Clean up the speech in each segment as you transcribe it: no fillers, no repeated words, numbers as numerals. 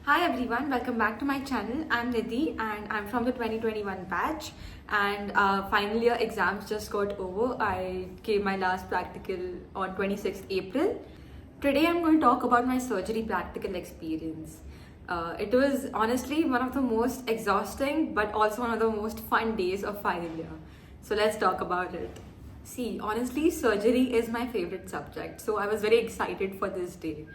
Hi everyone, welcome back to my channel. I'm Nidhi and I'm from the 2021 batch, and final year exams just got over. I gave my last practical on 26th April. Today I'm going to talk about my surgery practical experience. It was honestly one of the most exhausting but also one of the most fun days of final year. So let's talk about it. See, honestly, surgery is my favorite subject, so I was very excited for this day.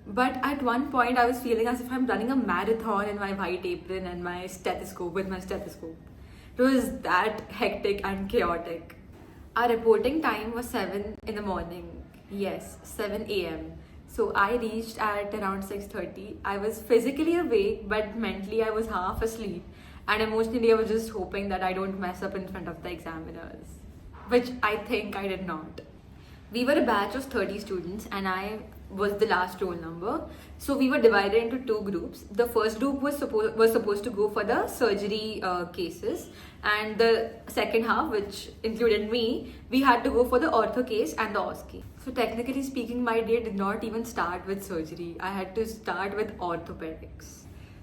But at one point, I was feeling as if I'm running a marathon in my white apron and my stethoscope with my stethoscope. It was that hectic and chaotic. Our reporting time was 7 in the morning. Yes, 7 a.m. So I reached at around 6:30. I was physically awake, but mentally I was half asleep. And emotionally, I was just hoping that I don't mess up in front of the examiners, which I think I did not. We were a batch of 30 students and I was the last roll number. So we were divided into two groups. The first group was supposed to go for the surgery cases, and the second half, which included me, we had to go for the ortho case and the OSCE. So technically speaking, my day did not even start with surgery. I had to start with orthopedics.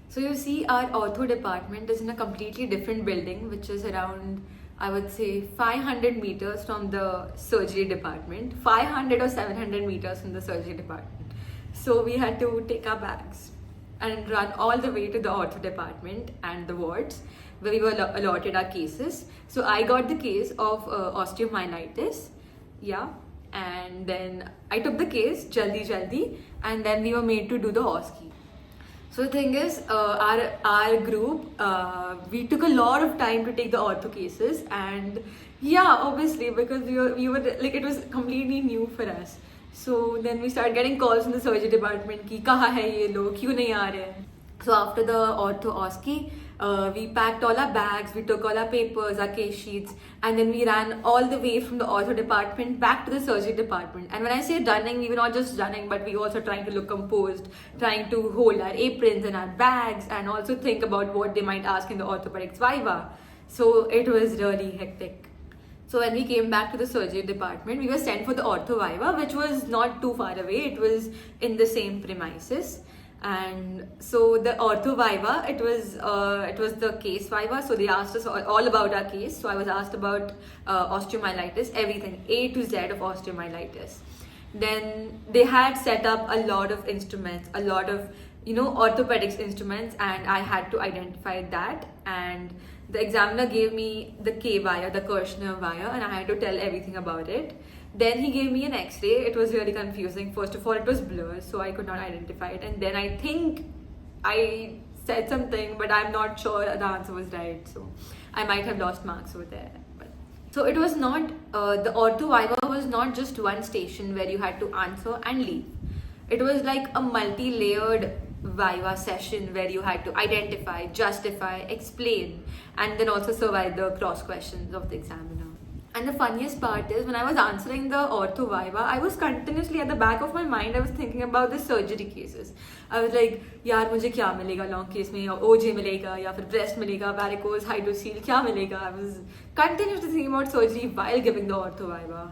So you see, our ortho department is in a completely different building, which is around, I would say, 500 meters from the surgery department, 500 or 700 meters from the surgery department. So we had to take our bags and run all the way to the ortho department and the wards where we were allotted our cases. So I got the case of osteomyelitis, yeah, and then I took the case jaldi, and then we were made to do the OSCE. So the thing is, our group, we took a lot of time to take the ortho cases, and yeah, obviously, because we were like, it was completely new for us. So then we started getting calls from the surgery department कि कहाँ है ये लोग, क्यों नहीं आ रहे हैं. So after the ortho OSCE, we packed all our bags, we took all our papers, our case sheets, and then we ran all the way from the ortho department back to the surgery department. And when I say running, we were not just running, but we were also trying to look composed, trying to hold our aprons and our bags, and also think about what they might ask in the orthopedics viva. So it was really hectic. So when we came back to the surgery department, we were sent for the ortho viva, which was not too far away. It was in the same premises. And so the ortho viva, it was the case viva. So they asked us all about our case. So I was asked about osteomyelitis, everything A to Z of osteomyelitis. Then they had set up a lot of instruments, a lot of orthopedics instruments, and I had to identify that. And the examiner gave me the K wire, the Kirschner wire, and I had to tell everything about it. Then he gave me an X-ray. It was really confusing. First of all, it was blurred, so I could not identify it. And then I think I said something, but I'm not sure the answer was right. So I might have lost marks over there. So it was not, the ortho viva was not just one station where you had to answer and leave. It was like a multi-layered viva session where you had to identify, justify, explain, and then also survive the cross questions of the examiner. And the funniest part is, when I was answering the ortho viva, I was continuously at the back of my mind, I was thinking about the surgery cases. I was like, यार मुझे क्या मिलेगा long case में, OJ मिलेगा या फिर breast मिलेगा, varicose, hydrocele, क्या मिलेगा? I was continuously thinking about surgery while giving the ortho viva.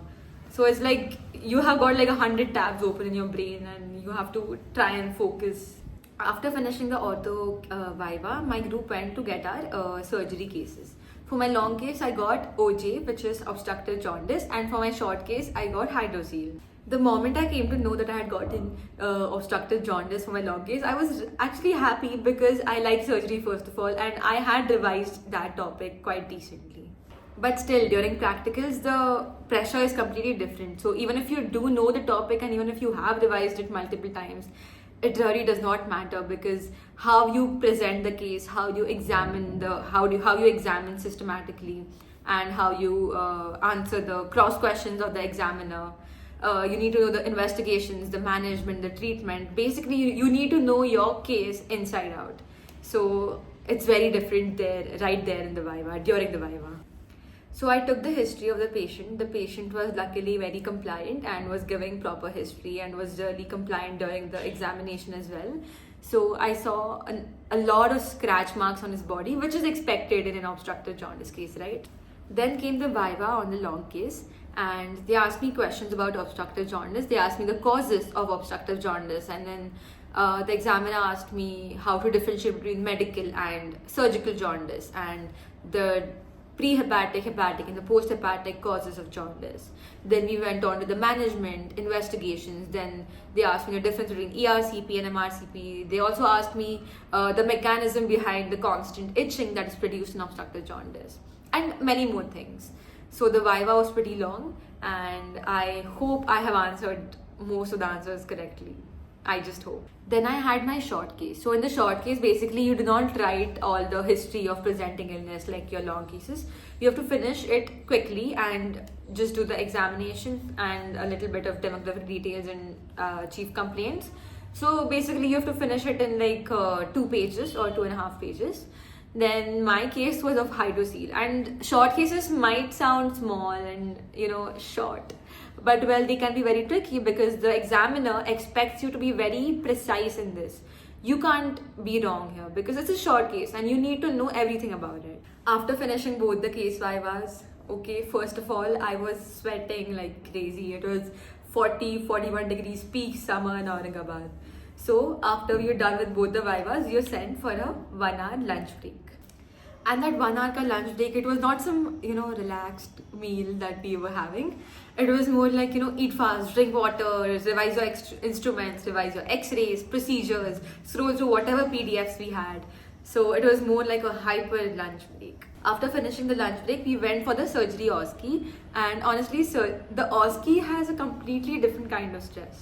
So it's like you have got like 100 tabs open in your brain and you have to try and focus. After finishing the ortho viva, my group went to get our surgery cases. For my long case, I got OJ, which is obstructive jaundice, and for my short case, I got hydrocele. The moment I came to know that I had gotten obstructive jaundice for my long case, I was actually happy because I like surgery first of all, and I had revised that topic quite decently. But still, during practicals, the pressure is completely different. So even if you do know the topic and even if you have revised it multiple times, it really does not matter, because how you present the case, how you examine how you examine systematically, and how you answer the cross questions of the examiner. You need to know the investigations, the management, the treatment. Basically, you need to know your case inside out. So it's very different there, right there in the viva, during the viva. So I took the history of the patient. The patient was luckily very compliant and was giving proper history and was really compliant during the examination as well. So I saw a lot of scratch marks on his body, which is expected in an obstructive jaundice case, right? Then came the viva on the long case, and they asked me questions about obstructive jaundice. They asked me the causes of obstructive jaundice, and then The examiner asked me how to differentiate between medical and surgical jaundice and the pre-hepatic, hepatic, and the post-hepatic causes of jaundice. Then we went on to the management, investigations. Then they asked me the difference between ERCP and MRCP. They also asked me the mechanism behind the constant itching that is produced in obstructive jaundice, and many more things. So the Viva was pretty long, and I hope I have answered most of the answers correctly. I just hope. Then I had my short case. So in the short case, basically you do not write all the history of presenting illness like your long cases. You have to finish it quickly and just do the examination and a little bit of demographic details and chief complaints. So basically you have to finish it in like 2 pages or 2.5 pages. Then my case was of hydrocele, and short cases might sound small and short, but well, they can be very tricky because the examiner expects you to be very precise in this. You can't be wrong here because it's a short case and you need to know everything about it. After finishing both the case vivas, okay, first of all, I was sweating like crazy. It was 40-41 degrees peak summer in Aurangabad. So after you're done with both the vivas, you're sent for a 1 hour lunch break. And that 1 hour ka lunch break, it was not some, relaxed meal that we were having. It was more like, eat fast, drink water, revise your instruments, revise your x-rays, procedures, scroll through whatever PDFs we had. So it was more like a hyper lunch break. After finishing the lunch break, we went for the surgery OSCE. And honestly, the OSCE has a completely different kind of stress.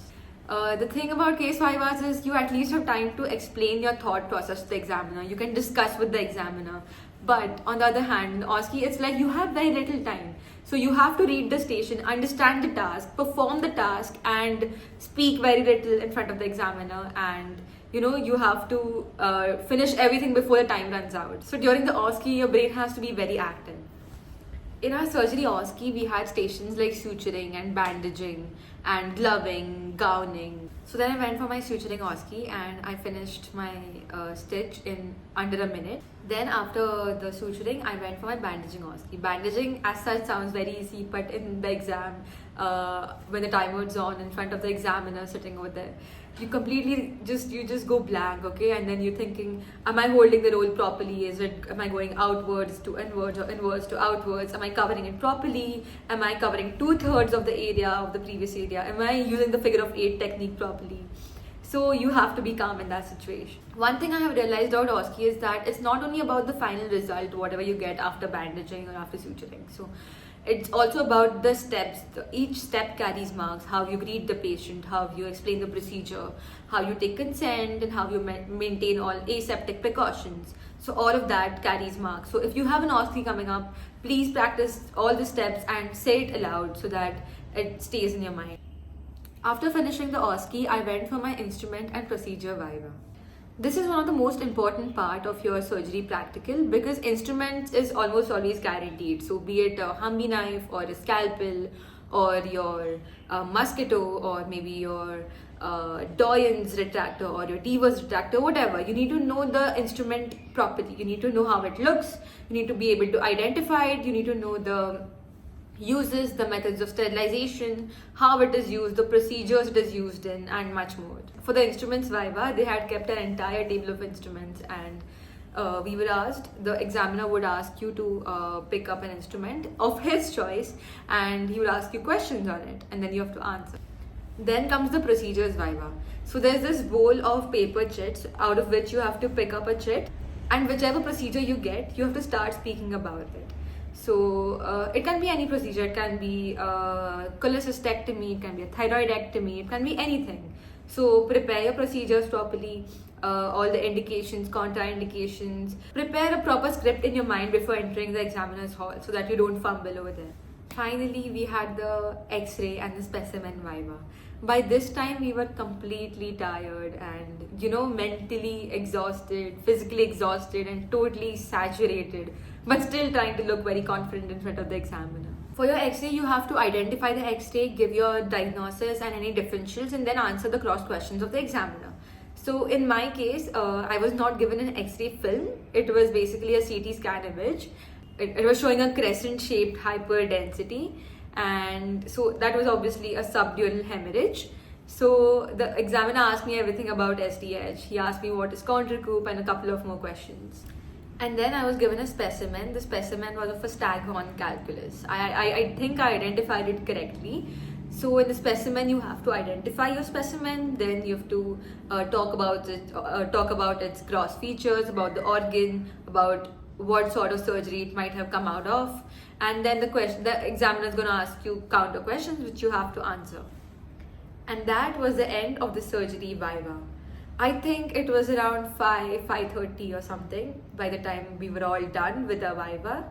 The thing about case vivas is you at least have time to explain your thought process to the examiner. You can discuss with the examiner. But on the other hand, in OSCE, it's like you have very little time. So you have to read the station, understand the task, perform the task, and speak very little in front of the examiner. And you have to finish everything before the time runs out. So during the OSCE, your brain has to be very active. In our surgery OSCE, we had stations like suturing and bandaging and gloving, gowning. So then I went for my suturing OSCE and I finished my stitch in under a minute. Then after the suturing, I went for my bandaging OSCE. Bandaging as such sounds very easy, but in the exam, when the timer's on in front of the examiner sitting over there, you completely just go blank, okay? And then you're thinking, am I holding the roll properly? Am I going outwards to inwards or inwards to outwards? Am I covering it properly? Am I covering 2/3 of the area of the previous area? Am I using the figure of 8 technique properly? So you have to be calm in that situation. One thing I have realized about OSCE is that it's not only about the final result, whatever you get after bandaging or after suturing. So it's also about the steps. Each step carries marks. How you greet the patient, how you explain the procedure, how you take consent, and how you maintain all aseptic precautions. So all of that carries marks. So if you have an OSCE coming up, please practice all the steps and say it aloud so that it stays in your mind. After finishing the OSCE, I went for my instrument and procedure viva. This is one of the most important part of your surgery practical because instruments is almost always guaranteed. So be it a Humvee knife or a scalpel or your mosquito or maybe your Doyen's retractor or your Devers retractor, whatever. You need to know the instrument properly. You need to know how it looks. You need to be able to identify it. You need to know the uses, the methods of sterilization, how it is used, the procedures it is used in, and much more. For the instruments viva, they had kept an entire table of instruments, and we were asked, the examiner would ask you to pick up an instrument of his choice, and he would ask you questions on it, and then you have to answer. Then comes the procedures viva. So there's this bowl of paper chits out of which you have to pick up a chit, and whichever procedure you get, you have to start speaking about it. So it can be any procedure. It can be cholecystectomy, it can be a thyroidectomy, it can be anything. So prepare your procedures properly, all the indications, contraindications. Prepare a proper script in your mind before entering the examiner's hall so that you don't fumble over there. Finally, we had the X-ray and the specimen viva. By this time, we were completely tired and, mentally exhausted, physically exhausted and totally saturated, but still trying to look very confident in front of the examiner. For your X-ray, you have to identify the X-ray, give your diagnosis and any differentials, and then answer the cross questions of the examiner. So in my case, I was not given an X-ray film. It was basically a CT scan image. It was showing a crescent-shaped hyperdensity, and so that was obviously a subdural hemorrhage. So the examiner asked me everything about SDH. He asked me what is Countercoup and a couple of more questions. And then I was given a specimen. The specimen was of a staghorn calculus. I think I identified it correctly. So in the specimen, you have to identify your specimen. Then you have to talk about it, talk about its gross features, about the organ, about what sort of surgery it might have come out of, and then the examiner is going to ask you counter questions which you have to answer. And that was the end of the surgery viva. I think it was around 5:30 or something by the time we were all done with the viva.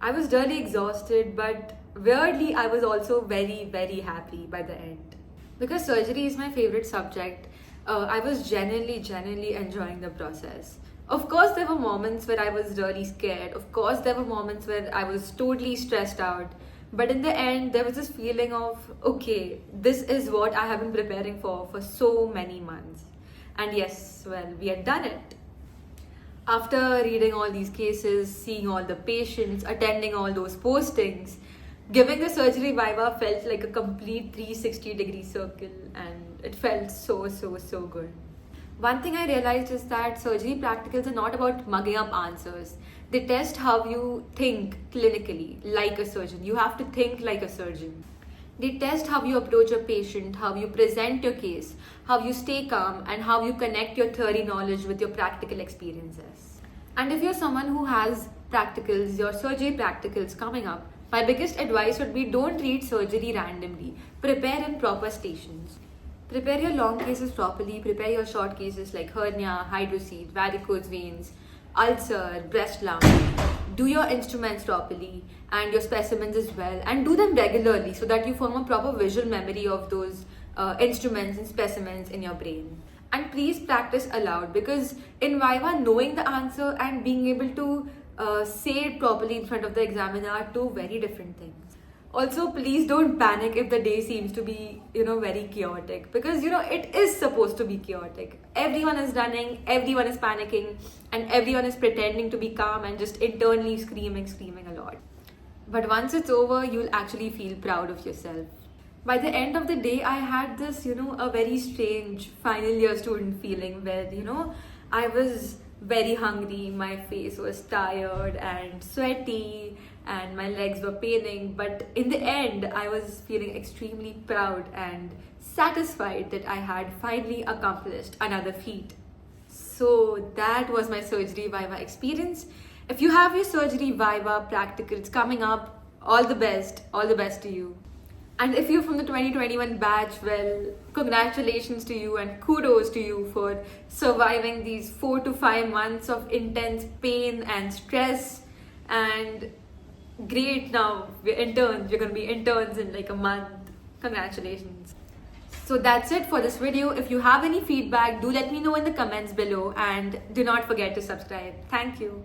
I was really exhausted, but weirdly I was also very, very happy by the end. Because surgery is my favorite subject, I was genuinely enjoying the process. Of course, there were moments where I was really scared. Of course, there were moments where I was totally stressed out. But in the end, there was this feeling of, okay, this is what I have been preparing for so many months. And yes, well, we had done it. After reading all these cases, seeing all the patients, attending all those postings, giving the surgery viva felt like a complete 360-degree circle, and it felt so good. One thing I realized is that surgery practicals are not about mugging up answers. They test how you think clinically, like a surgeon. You have to think like a surgeon. They test how you approach a patient, how you present your case, how you stay calm, and how you connect your theory knowledge with your practical experiences. And if you're someone who has practicals, your surgery practicals coming up, my biggest advice would be don't read surgery randomly. Prepare in proper stations. Prepare your long cases properly, prepare your short cases like hernia, hydrocele, varicose veins, ulcer, breast lump. Do your instruments properly and your specimens as well, and do them regularly so that you form a proper visual memory of those instruments and specimens in your brain. And please practice aloud, because in Viva, knowing the answer and being able to say it properly in front of the examiner are two very different things. Also, please don't panic if the day seems to be, very chaotic, because, it is supposed to be chaotic. Everyone is running, everyone is panicking, and everyone is pretending to be calm and just internally screaming a lot. But once it's over, you'll actually feel proud of yourself. By the end of the day, I had this, a very strange final year student feeling where, I was very hungry, my face was tired and sweaty, and my legs were paining, but in the end I was feeling extremely proud and satisfied that I had finally accomplished another feat. So that was my surgery viva experience. If you have your surgery viva practicals coming up, all the best to you. And if you're from the 2021 batch, well, congratulations to you and kudos to you for surviving these 4 to 5 months of intense pain and stress. And great, now we're interns. You're going to be interns in like a month. Congratulations. So that's it for this video. If you have any feedback, do let me know in the comments below, and do not forget to subscribe. Thank you.